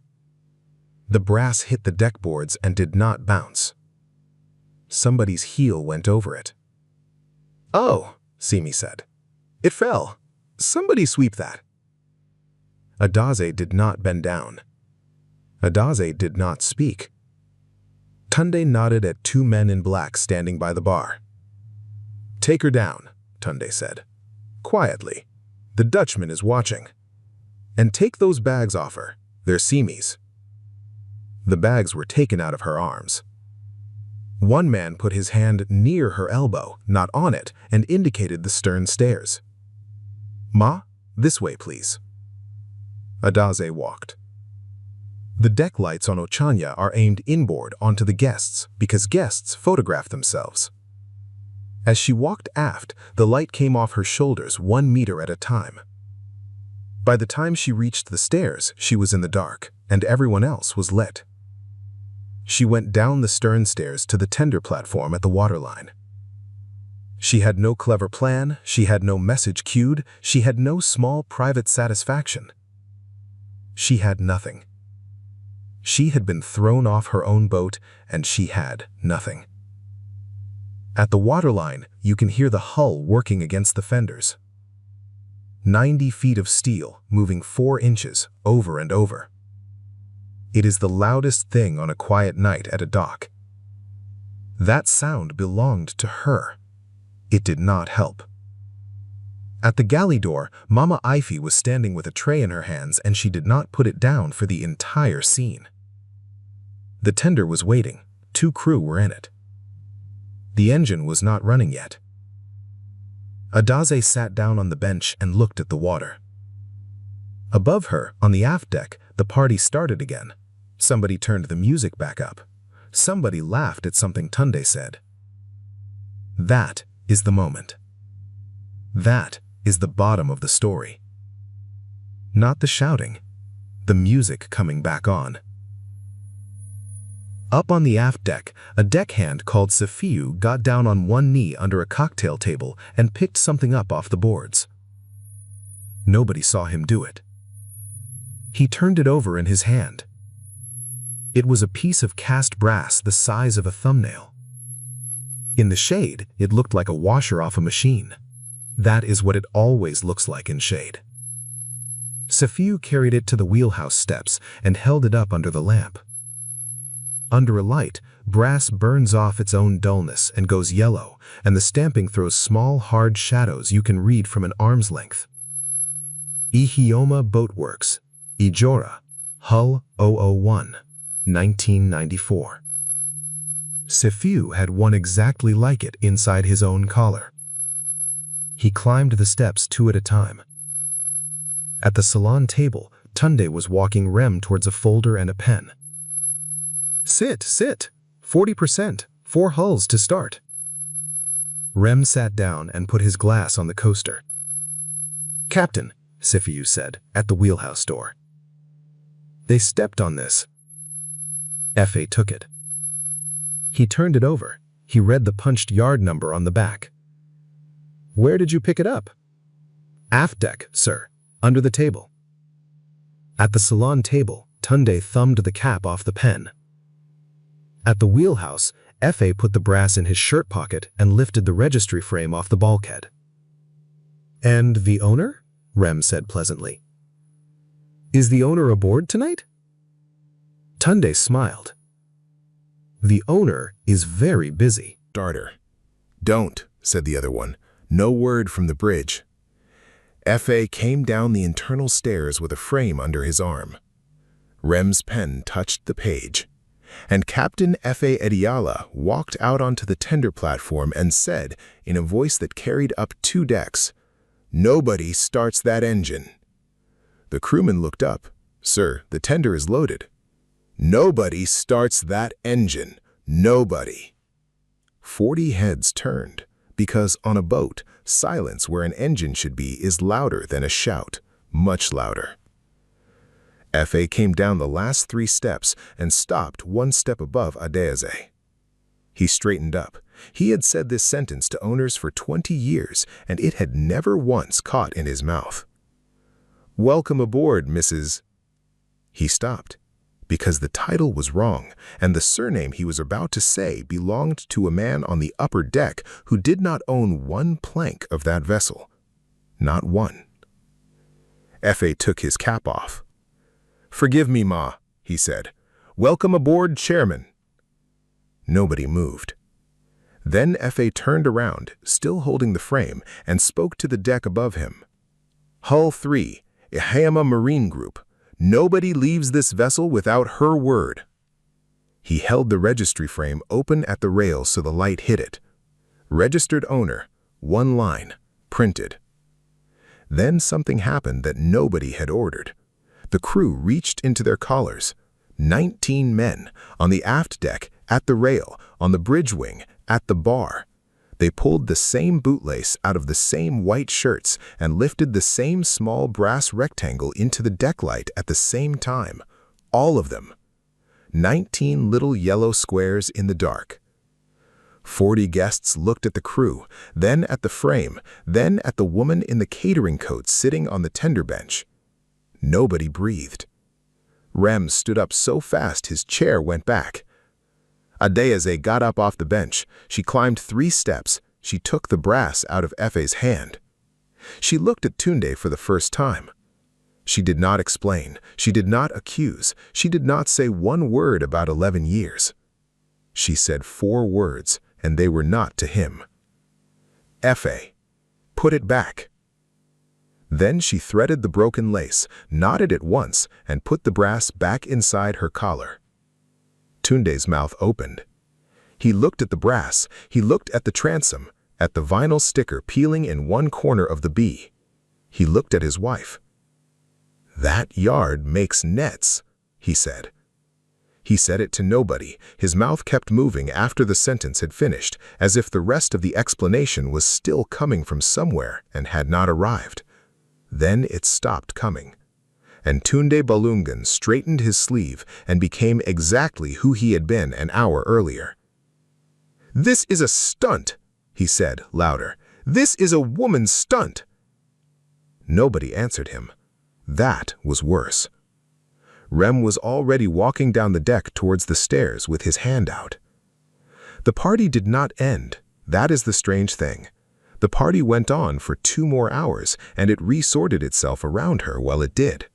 S2: The brass hit the deck boards and did not bounce. Somebody's heel went over it. "Oh," Simi said. "It fell. Somebody sweep that." Adaze did not bend down. Adaze did not speak. Tunde nodded at 2 men in black standing by the bar. "Take her down," Tunde said. "Quietly. The Dutchman is watching. And take those bags off her. They're Simi's." The bags were taken out of her arms. One man put his hand near her elbow, not on it, and indicated the stern stairs. "Ma, this way, please." Adaze walked. The deck lights on Ochanya are aimed inboard onto the guests because guests photograph themselves. As she walked aft, the light came off her shoulders 1 meter at a time. By the time she reached the stairs, she was in the dark, and everyone else was lit. She went down the stern stairs to the tender platform at the waterline. She had no clever plan, she had no message cued, she had no small private satisfaction. She had nothing. She had been thrown off her own boat, and she had nothing. At the waterline, you can hear the hull working against the fenders. 90 feet of steel moving 4 inches over and over. It is the loudest thing on a quiet night at a dock. That sound belonged to her. It did not help. At the galley door, Mama Ife was standing with a tray in her hands, and she did not put it down for the entire scene. The tender was waiting. 2 crew were in it. The engine was not running yet. Adaze sat down on the bench and looked at the water. Above her, on the aft deck, the party started again. Somebody turned the music back up. Somebody laughed at something Tunde said. That is the moment. That is the bottom of the story. Not the shouting, the music coming back on. Up on the aft deck, a deckhand called Safiu got down on one knee under a cocktail table and picked something up off the boards. Nobody saw him do it. He turned it over in his hand. It was a piece of cast brass the size of a thumbnail. In the shade, it looked like a washer off a machine. That is what it always looks like in shade. Safiu carried it to the wheelhouse steps and held it up under the lamp. Under a light, brass burns off its own dullness and goes yellow, and the stamping throws small, hard shadows you can read from an arm's length. Ihioma Boatworks, Ijora, Hull 001, 1994. Safiu had one exactly like it inside his own collar. He climbed the steps 2 at a time. At the salon table, Tunde was walking Rem towards a folder and a pen. "Sit, sit. 40%, 4 hulls to start." Rem sat down and put his glass on the coaster. "Captain," Safiu said, at the wheelhouse door. "They stepped on this." F.A. took it. He turned it over. He read the punched yard number on the back. "Where did you pick it up?" "Aft deck, sir, under the table." At the salon table, Tunde thumbed the cap off the pen. At the wheelhouse, F.A. put the brass in his shirt pocket and lifted the registry frame off the bulkhead. "And the owner?" Rem said pleasantly. "Is the owner aboard tonight?" Tunde smiled. "The owner is very busy."
S1: "Starter." "Don't," said the other one. "No word from the bridge." F.A. came down the internal stairs with a frame under his arm. Rem's pen touched the page, and Captain F.A. Ediala walked out onto the tender platform and said, in a voice that carried up 2 decks, "Nobody starts that engine." The crewman looked up. "Sir, the tender is loaded." "Nobody starts that engine. Nobody." 40 heads turned, because on a boat, silence where an engine should be is louder than a shout, much louder. F.A. came down the last 3 steps and stopped 1 step above Adeze. He straightened up. He had said this sentence to owners for 20 years, and it had never once caught in his mouth. "Welcome aboard, Mrs." He stopped, because the title was wrong, and the surname he was about to say belonged to a man on the upper deck who did not own 1 plank of that vessel. Not 1. F.A. took his cap off. "Forgive me, Ma," he said. "Welcome aboard, Chairman." Nobody moved. Then F.A. turned around, still holding the frame, and spoke to the deck above him. "Hull 3, Ihama Marine Group. Nobody leaves this vessel without her word." He held the registry frame open at the rail so the light hit it. "Registered owner, 1 line, printed." Then something happened that nobody had ordered. The crew reached into their collars. 19 men, on the aft deck, at the rail, on the bridge wing, at the bar. They pulled the same bootlace out of the same white shirts and lifted the same small brass rectangle into the decklight at the same time. All of them. 19 little yellow squares in the dark. 40 guests looked at the crew, then at the frame, then at the woman in the catering coat sitting on the tender bench. Nobody breathed. Rem stood up so fast his chair went back. Adeze got up off the bench. She climbed 3 steps. She took the brass out of F.A.'s hand. She looked at Tunde for the first time. She did not explain. She did not accuse. She did not say 1 word about 11 years. She said 4 words, and they were not to him. "F.A., put it back." Then she threaded the broken lace, knotted it once, and put the brass back inside her collar. Tunde's mouth opened. He looked at the brass. He looked at the transom, at the vinyl sticker peeling in one corner of the B. He looked at his wife. "That yard makes nets," he said. He said it to nobody. His mouth kept moving after the sentence had finished, as if the rest of the explanation was still coming from somewhere and had not arrived. Then it stopped coming, and Tunde Balungan straightened his sleeve and became exactly who he had been an hour earlier. "This is a stunt," he said, louder. "This is a woman's stunt." Nobody answered him. That was worse.
S2: Rem was already walking down the deck towards the stairs with his hand out. The party did not end. That is the strange thing. The party went on for 2 more hours, and it resorted itself around her while it did.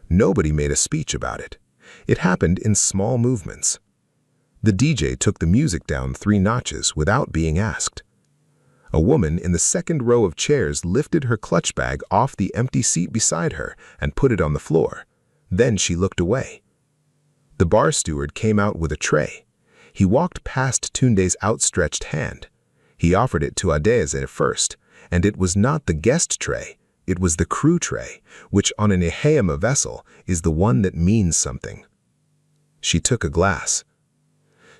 S2: Nobody made a speech about it. It happened in small movements. The DJ took the music down 3 notches without being asked. A woman in the second row of chairs lifted her clutch bag off the empty seat beside her and put it on the floor. Then she looked away. The bar steward came out with a tray. He walked past Tunde's outstretched hand. He offered it to Adeze first, and it was not the guest tray, it was the crew tray, which on an Ihayama vessel is the one that means something. She took a glass.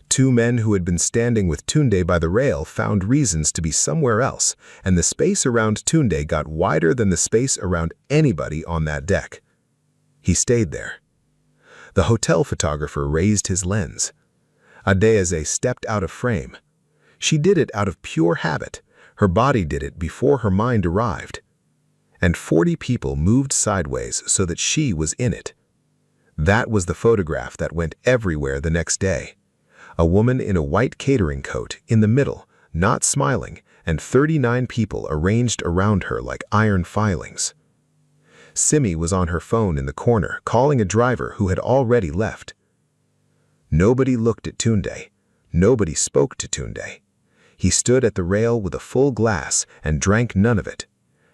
S2: 2 men who had been standing with Tunde by the rail found reasons to be somewhere else, and the space around Tunde got wider than the space around anybody on that deck. He stayed there. The hotel photographer raised his lens. Adeze stepped out of frame. She did it out of pure habit. Her body did it before her mind arrived. And 40 people moved sideways so that she was in it. That was the photograph that went everywhere the next day. A woman in a white catering coat in the middle, not smiling, and 39 people arranged around her like iron filings. Simi was on her phone in the corner, calling a driver who had already left. Nobody looked at Tunde. Nobody spoke to Tunde. He stood at the rail with a full glass and drank none of it.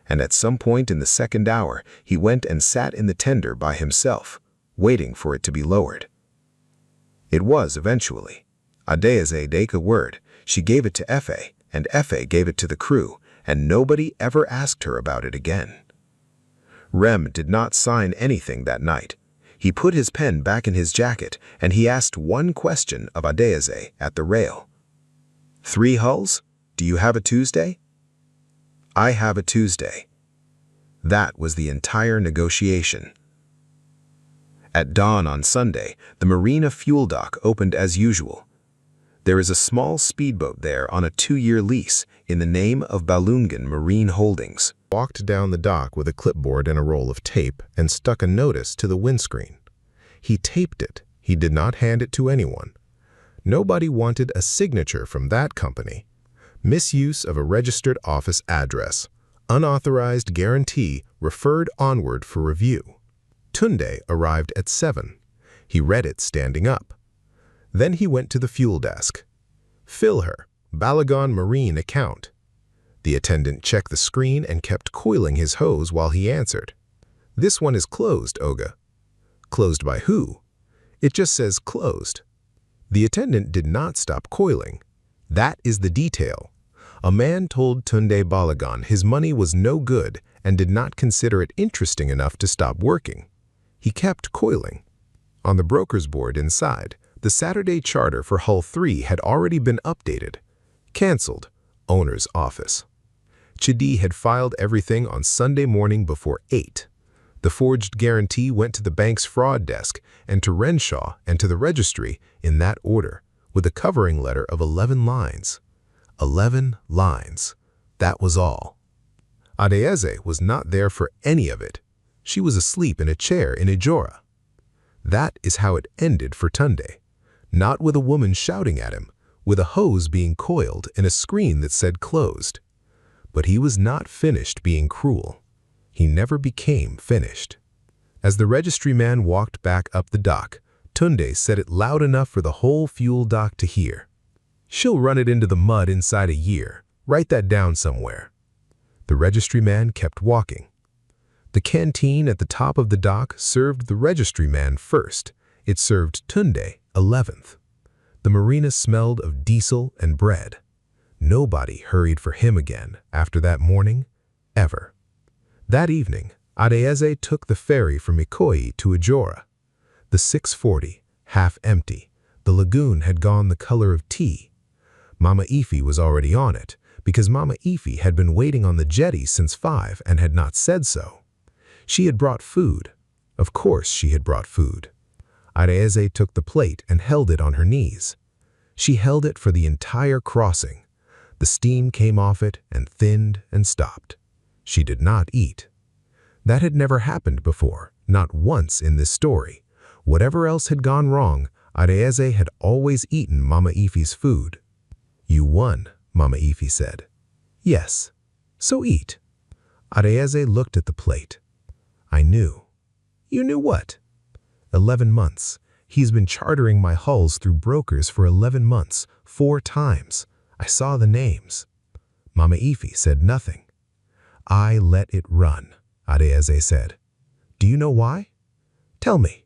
S2: And at some point in the second hour, he went and sat in the tender by himself, waiting for it to be lowered. It was eventually. Adeze gave a word. She gave it to Efe, and Efe gave it to the crew, and nobody ever asked her about it again. Rem did not sign anything that night. He put his pen back in his jacket, and he asked one question of Adeze at the rail. 3 hulls? Do you have a Tuesday? I have a Tuesday. That was the entire negotiation. At dawn on Sunday, the marina fuel dock opened as usual. There is a small speedboat there on a 2-year lease in the name of Balungan Marine Holdings.
S1: Walked down the dock with a clipboard and a roll of tape and stuck a notice to the windscreen. He taped it. He did not hand it to anyone. Nobody wanted a signature from that company. Misuse of a registered office address. Unauthorized guarantee referred onward for review. Tunde arrived at 7. He read it standing up. Then he went to the fuel desk. Fill her. Balagon Marine account. The attendant checked the screen and kept coiling his hose while he answered. This one is closed, Oga. Closed by who? It just says closed. The attendant did not stop coiling. That is the detail. A man told Tunde Balagon his money was no good and did not consider it interesting enough to stop working. He kept coiling. On the broker's board inside, the Saturday charter for Hull 3 had already been updated. Cancelled. Owner's office. Chidi had filed everything on Sunday morning before 8. The forged guarantee went to the bank's fraud desk and to Renshaw and to the registry in that order, with a covering letter of 11 lines. 11 lines. That was all. Adeze was not there for any of it. She was asleep in a chair in Ijora. That is how it ended for Tunde. Not with a woman shouting at him, with a hose being coiled and a screen that said closed. But he was not finished being cruel. He never became finished. As the registry man walked back up the dock, Tunde said it loud enough for the whole fuel dock to hear. She'll run it into the mud inside a year. Write that down somewhere. The registry man kept walking. The canteen at the top of the dock served the registry man first. It served Tunde 11th. The marina smelled of diesel and bread. Nobody hurried for him again after that morning, ever. That evening, Adeze took the ferry from Ikoyi to Ijora. The 640, half empty, the lagoon had gone the color of tea. Mama Ifi was already on it, because Mama Ifi had been waiting on the jetty since 5 and had not said so. She had brought food. Of course she had brought food. Adeze took the plate and held it on her knees. She held it for the entire crossing. The steam came off it and thinned and stopped. She did not eat. That had never happened before, not once in this story.
S2: Whatever else had gone wrong, Adeyeze had always eaten Mama Ife's food. "You won," Mama Ife said. "Yes, so eat." Adeyeze looked at the plate. "I knew." "You knew what?" 11 months. He's been chartering my hulls through brokers for 11 months, 4 times. I saw the names." Mama Ife said nothing. "I let it run," Adeyeze said. "Do you know why?" "Tell me."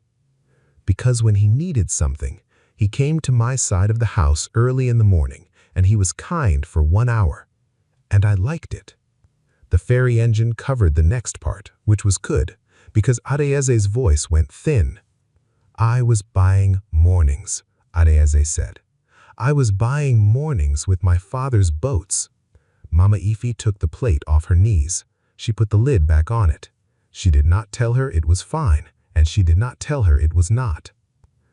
S2: "Because when he needed something, he came to my side of the house early in the morning, and he was kind for 1 hour. And I liked it." The fairy engine covered the next part, which was good, because Adeyeze's voice went thin. "I was buying mornings," Adeyeze said. "I was buying mornings with my father's boats." Mama Ife took the plate off her knees. She put the lid back on it. She did not tell her it was fine, and she did not tell her it was not.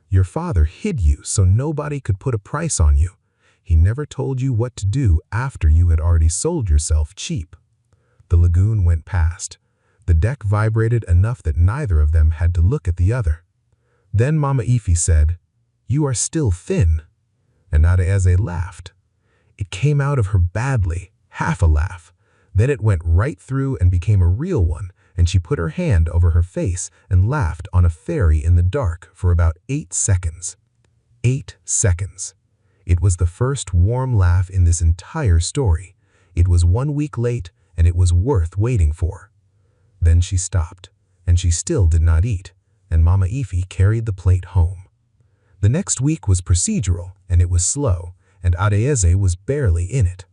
S2: "Your father hid you so nobody could put a price on you. He never told you what to do after you had already sold yourself cheap." The lagoon went past. The deck vibrated enough that neither of them had to look at the other. Then Mama Ife said, "You are still thin." And Adeyeze laughed. It came out of her badly, half a laugh. Then it went right through and became a real one, and she put her hand over her face and laughed on a fairy in the dark for about 8 seconds. 8 seconds. It was the first warm laugh in this entire story. It was 1 week late, and it was worth waiting for. Then she stopped, and she still did not eat, and Mama Ife carried the plate home. The next week was procedural, and it was slow, and Adeyeze was barely in it.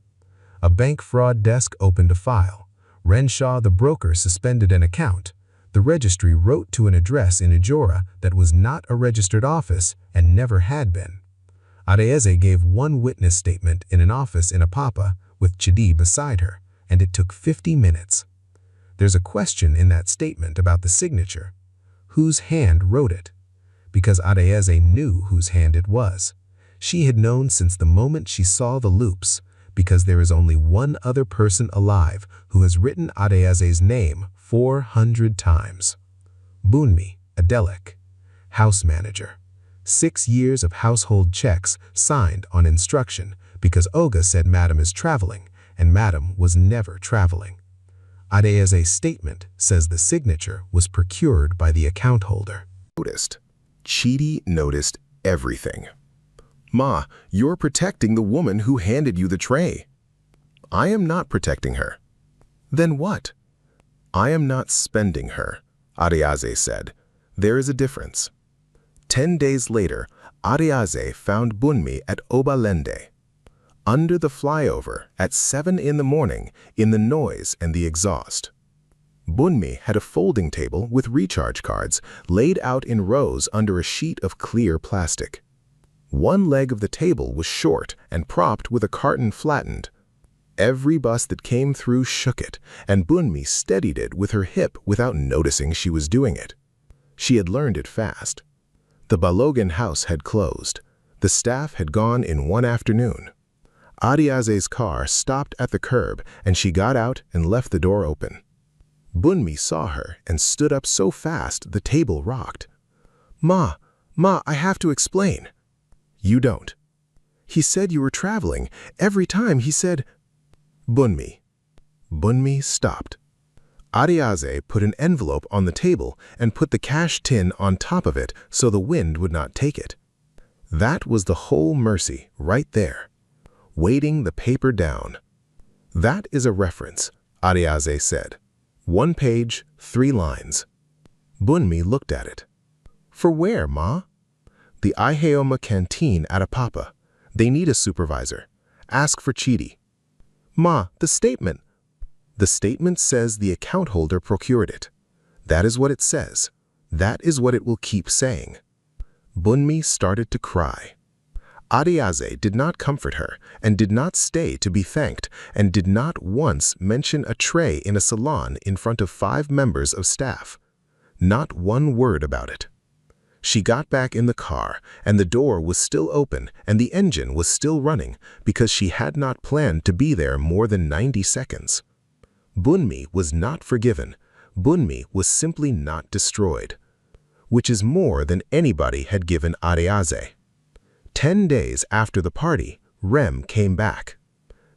S2: A bank fraud desk opened a file. Renshaw the broker suspended an account. The registry wrote to an address in Ijora that was not a registered office and never had been. Adeyeze gave 1 witness statement in an office in Apapa with Chidi beside her, and it took 50 minutes. There's a question in that statement about the signature. Whose hand wrote it? Because Adeyeze knew whose hand it was. She had known since the moment she saw the loops, because there is only one other person alive who has written Adeyeze's name 400 times. Bunmi, Adelek, house manager. 6 years of household checks signed on instruction because Oga said Madam is traveling, and Madam was never traveling. Adeyeze's statement says the signature was procured by the account holder.
S1: Chidi noticed everything. "Ma, you're protecting the woman who handed you the tray." "I am not protecting her." "Then what?" "I am not spending her," Adeyeze said. "There is a difference." 10 days later, Adeyeze found Bunmi at Obalende. Under the flyover at 7 in the morning in the noise and the exhaust. Bunmi had a folding table with recharge cards laid out in rows under a sheet of clear plastic. One leg of the table was short and propped with a carton flattened. Every bus that came through shook it, and Bunmi steadied it with her hip without noticing she was doing it. She had learned it fast. The Balogan house had closed. The staff had gone in one afternoon. Adeyeze's car stopped at the curb, and she got out and left the door open. Bunmi saw her and stood up so fast the table rocked. Ma, I have to explain." "You don't." "He said you were traveling. Every time he said—" "Bunmi." Bunmi stopped. Adeyeze put an envelope on the table and put the cash tin on top of it so the wind would not take it. That was the whole mercy right there. Weighting the paper down. "That is a reference," Adeyeze said. 1 page, 3 lines. Bunmi looked at it. "For where, Ma?" "The Iheoma canteen at Apapa. They need a supervisor. Ask for Chidi." "Ma, the statement." "The statement says the account holder procured it. That is what it says. That is what it will keep saying." Bunmi started to cry. Adeyeze did not comfort her and did not stay to be thanked and did not once mention a tray in a salon in front of 5 members of staff. Not one word about it. She got back in the car, and the door was still open and the engine was still running because she had not planned to be there more than 90 seconds. Bunmi was not forgiven. Bunmi was simply not destroyed.
S2: which is more than anybody had given Ariaze. 10 days after the party, Rem came back.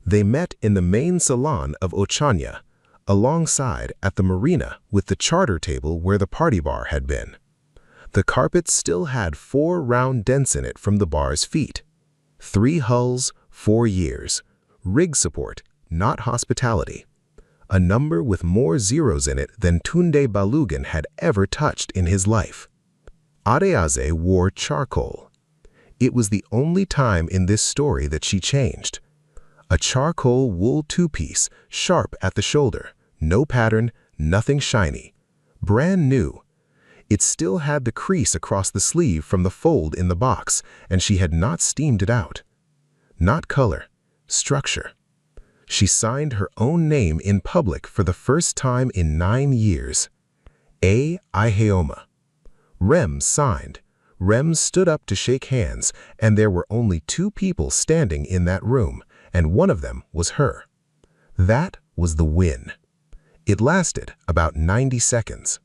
S2: They met in the main salon of Ochanya, alongside at the marina with the charter table where the party bar had been. The carpet still had 4 round dents in it from the bar's feet. 3 hulls, 4 years. Rig support, not hospitality. A number with more zeros in it than Tunde Balugan had ever touched in his life. Ariaze wore charcoal. It was the only time in this story that she changed. A charcoal wool 2-piece, sharp at the shoulder, no pattern, nothing shiny. Brand new. It still had the crease across the sleeve from the fold in the box, and she had not steamed it out. Not color, structure. She signed her own name in public for the first time in 9 years. A. Iheoma. Rem signed. Rem stood up to shake hands, and there were only 2 people standing in that room, and one of them was her. That was the win. It lasted about 90 seconds.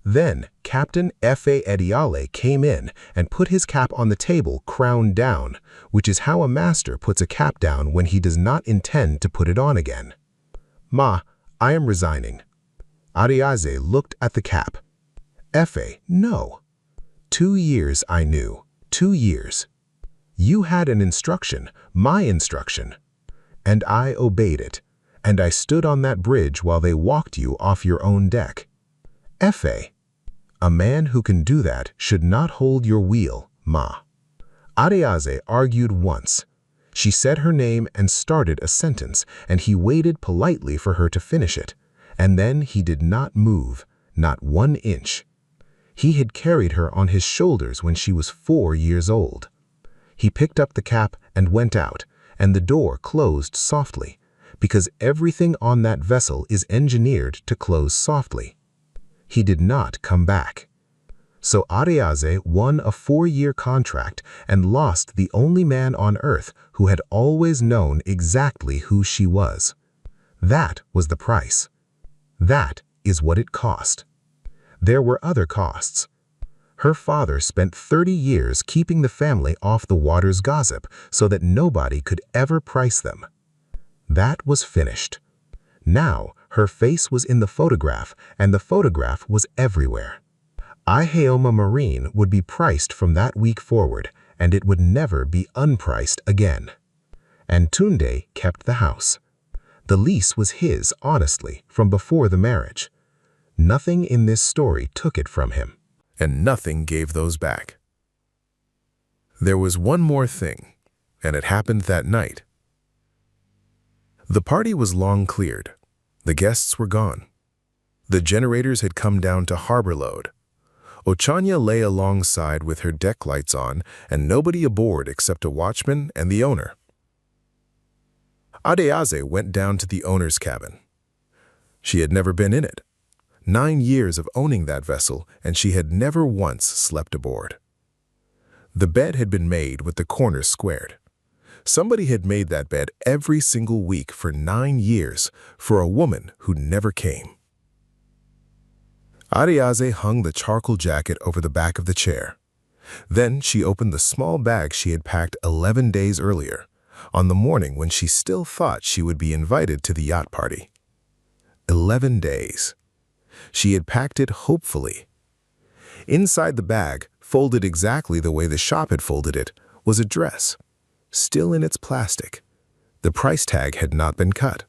S2: Then Captain F.A. Ediale came in and put his cap on the table crown down, which is how a master puts a cap down when he does not intend to put it on again. "Ma, I am resigning." Ariaze looked at the cap. "F.A., no. 2 years I knew. 2 years. You had an instruction, my instruction. And I obeyed it. And I stood on that bridge while they walked you off your own deck. F.A., a man who can do that should not hold your wheel, Ma." Ariaze argued once. She said her name and started a sentence, and he waited politely for her to finish it. And then he did not move, not 1 inch. He had carried her on his shoulders when she was 4 years old. He picked up the cap and went out, and the door closed softly, because everything on that vessel is engineered to close softly. He did not come back. So Ariaze won a 4-year contract and lost the only man on earth who had always known exactly who she was. That was the price. That is what it cost. There were other costs. Her father spent 30 years keeping the family off the water's gossip so that nobody could ever price them. That was finished. Now her face was in the photograph, and the photograph was everywhere. Iheoma Marine would be priced from that week forward, and it would never be unpriced again. And Tunde kept the house. The lease was his, honestly, from before the marriage. Nothing in this story took it from him.
S1: And nothing gave those back. There was one more thing, and it happened that night. The party was long cleared. The guests were gone. The generators had come down to harbor load. Ochanya lay alongside with her deck lights on and nobody aboard except a watchman and the owner. Ariaze went down to the owner's cabin. She had never been in it. 9 years of owning that vessel, and she had never once slept aboard. The bed had been made with the corners squared. Somebody had made that bed every single week for 9 years for a woman who never came. Ariaze hung the charcoal jacket over the back of the chair. Then she opened the small bag she had packed 11 days earlier, on the morning when she still thought she would be invited to the yacht party. 11 days. She had packed it hopefully. Inside the bag, folded exactly the way the shop had folded it, was a dress, still in its plastic. The price tag had not been cut.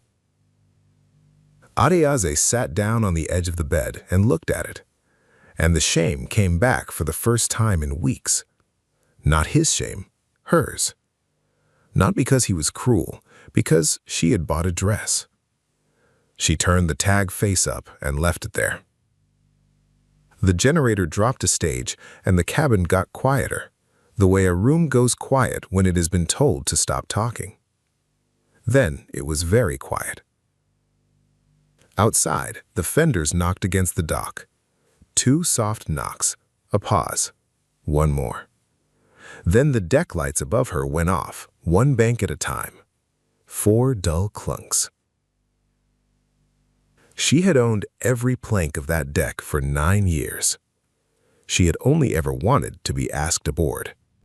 S1: Ariaze sat down on the edge of the bed and looked at it, and the shame came back for the first time in weeks. Not his shame, hers. Not because he was cruel, because she had bought a dress. She turned the tag face up and left it there. The generator dropped a stage and the cabin got quieter, the way a room goes quiet when it has been told to stop talking. Then it was very quiet. Outside, the fenders knocked against the dock. 2 soft knocks, a pause, 1 more. Then the deck lights above her went off, 1 bank at a time. 4 dull clunks. She had owned every plank of that deck for 9 years.
S2: She had only ever wanted to be asked aboard.